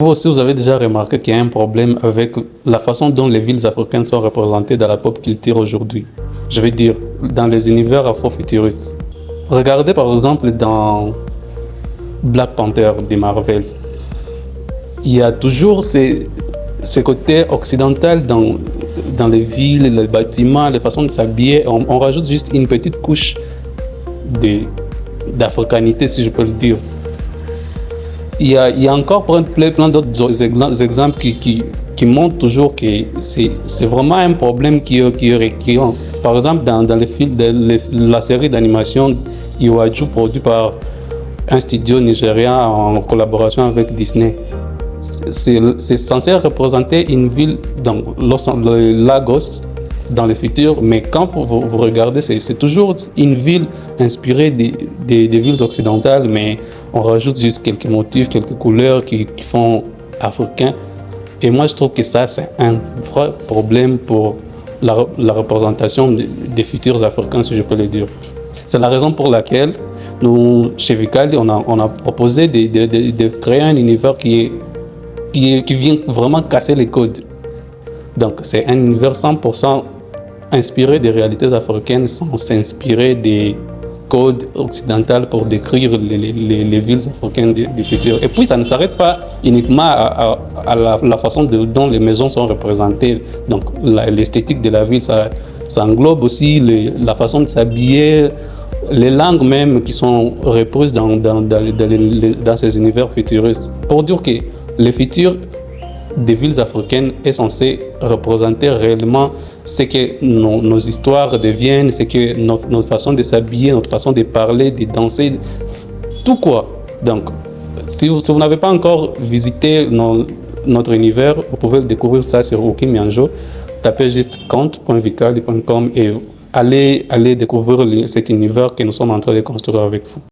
Vous aussi, vous avez déjà remarqué qu'il y a un problème avec la façon dont les villes africaines sont représentées dans la pop culture aujourd'hui. Je veux dire, dans les univers afrofuturistes. Regardez par exemple dans Black Panther de Marvel. Il y a toujours ces côtés occidentaux dans les villes, les bâtiments, les façons de s'habiller. On rajoute juste une petite couche d'africanité, si je peux le dire. Il y a encore plein d'autres exemples qui montrent toujours que c'est vraiment un problème qui est récurrent. Par exemple, dans les films, la série d'animation Iwaju, produit par un studio nigérien en collaboration avec Disney. C'est censé représenter une ville dans Lagos dans le futur, mais quand vous regardez, c'est toujours une ville inspirée des villes occidentales, mais on rajoute juste quelques motifs, quelques couleurs qui font africains. Et moi, je trouve que ça, c'est un vrai problème pour la représentation des futurs Africains, si je peux le dire. C'est la raison pour laquelle nous, chez Vicali, on a proposé de créer un univers qui vient vraiment casser les codes. Donc, c'est un univers 100% inspiré des réalités africaines sans s'inspirer des codes occidentaux pour décrire les villes africaines du futur. Et puis, ça ne s'arrête pas uniquement à la façon dont les maisons sont représentées. Donc, l'esthétique de la ville, ça englobe aussi la façon de s'habiller, les langues même qui sont reprises dans ces univers futuristes. Pour dire que le futur des villes africaines est censé représenter réellement ce que nos histoires deviennent, ce que notre façon de s'habiller, notre façon de parler, de danser, tout quoi. Donc, si vous n'avez pas encore visité notre univers, vous pouvez découvrir ça sur Okimianjo. Tapez juste compte.vicali.com et allez découvrir cet univers que nous sommes en train de construire avec vous.